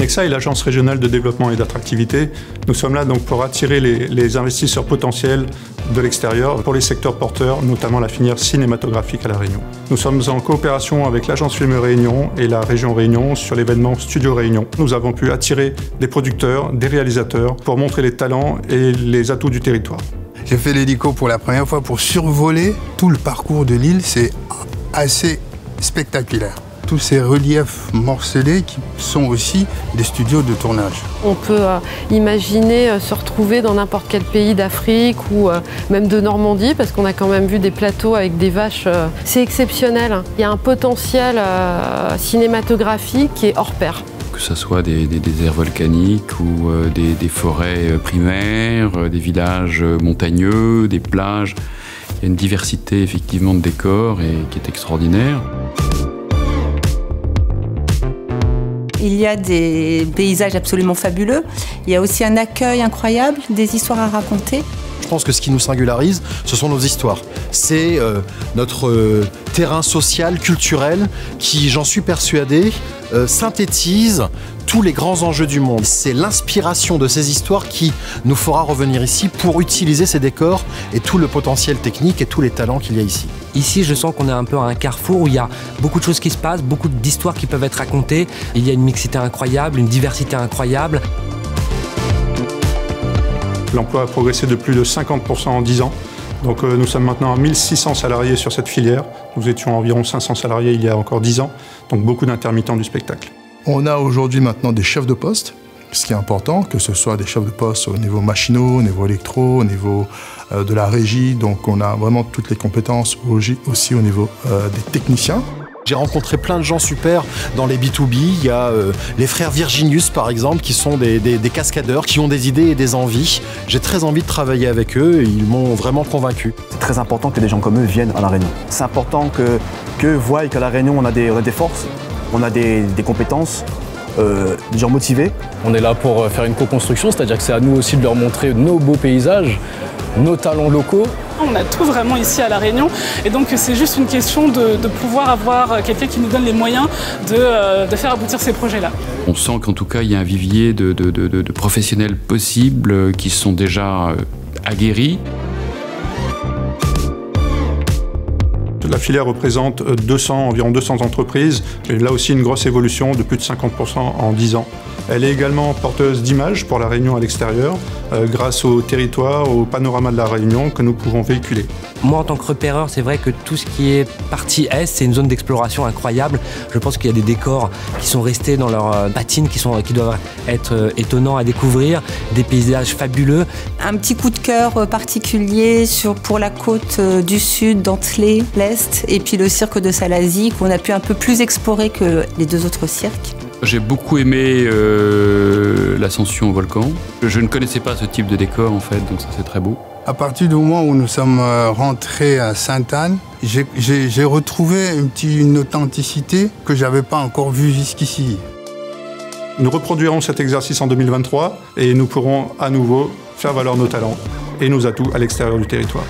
Anexa est l'agence régionale de développement et d'attractivité. Nous sommes là donc pour attirer les investisseurs potentiels de l'extérieur pour les secteurs porteurs, notamment la filière cinématographique à La Réunion. Nous sommes en coopération avec l'agence Film Réunion et la région Réunion sur l'événement Studio Réunion. Nous avons pu attirer des producteurs, des réalisateurs pour montrer les talents et les atouts du territoire. J'ai fait l'hélico pour la première fois pour survoler tout le parcours de l'île. C'est assez spectaculaire. Tous ces reliefs morcelés qui sont aussi des studios de tournage. On peut imaginer se retrouver dans n'importe quel pays d'Afrique ou même de Normandie, parce qu'on a quand même vu des plateaux avec des vaches. C'est exceptionnel. Il y a un potentiel cinématographique qui est hors pair. Que ce soit des déserts volcaniques ou des forêts primaires, des villages montagneux, des plages. Il y a une diversité effectivement de décors et qui est extraordinaire. Il y a des paysages absolument fabuleux. Il y a aussi un accueil incroyable, des histoires à raconter. Je pense que ce qui nous singularise, ce sont nos histoires. C'est notre terrain social, culturel, qui, j'en suis persuadé, synthétise tous les grands enjeux du monde. C'est l'inspiration de ces histoires qui nous fera revenir ici pour utiliser ces décors et tout le potentiel technique et tous les talents qu'il y a ici. Ici, je sens qu'on est un peu à un carrefour où il y a beaucoup de choses qui se passent, beaucoup d'histoires qui peuvent être racontées. Il y a une mixité incroyable, une diversité incroyable. L'emploi a progressé de plus de 50% en 10 ans. Donc nous sommes maintenant à 1600 salariés sur cette filière. Nous étions à environ 500 salariés il y a encore 10 ans. Donc beaucoup d'intermittents du spectacle. On a aujourd'hui maintenant des chefs de poste, ce qui est important, que ce soit des chefs de poste au niveau machinaux, au niveau électro, au niveau de la régie. Donc on a vraiment toutes les compétences aussi au niveau des techniciens. J'ai rencontré plein de gens super dans les B2B. Il y a les frères Virginius, par exemple, qui sont des cascadeurs, qui ont des idées et des envies. J'ai très envie de travailler avec eux et ils m'ont vraiment convaincu. C'est très important que des gens comme eux viennent à La Réunion. C'est important qu'eux voient qu'à La Réunion, on a des forces, on a des compétences, des gens motivés. On est là pour faire une co-construction, c'est-à-dire que c'est à nous aussi de leur montrer nos beaux paysages, nos talents locaux. On a tout vraiment ici à La Réunion et donc c'est juste une question de pouvoir avoir quelqu'un qui nous donne les moyens de faire aboutir ces projets-là. On sent qu'en tout cas il y a un vivier de professionnels possibles qui sont déjà aguerris. La filière représente environ 200 entreprises et là aussi une grosse évolution de plus de 50% en 10 ans. Elle est également porteuse d'images pour La Réunion à l'extérieur grâce au territoire, au panorama de La Réunion que nous pouvons véhiculer. Moi, en tant que repéreur, c'est vrai que tout ce qui est partie Est, c'est une zone d'exploration incroyable. Je pense qu'il y a des décors qui sont restés dans leur patine, qui doivent être étonnants à découvrir, des paysages fabuleux. Un petit coup de cœur particulier pour la côte du sud, d'Antlais, l'Est, et puis le cirque de Salazie, qu'on a pu un peu plus explorer que les deux autres cirques. J'ai beaucoup aimé l'ascension au volcan. Je ne connaissais pas ce type de décor en fait, donc ça c'est très beau. À partir du moment où nous sommes rentrés à Sainte-Anne, j'ai retrouvé une authenticité que je n'avais pas encore vue jusqu'ici. Nous reproduirons cet exercice en 2023 et nous pourrons à nouveau faire valoir nos talents et nos atouts à l'extérieur du territoire.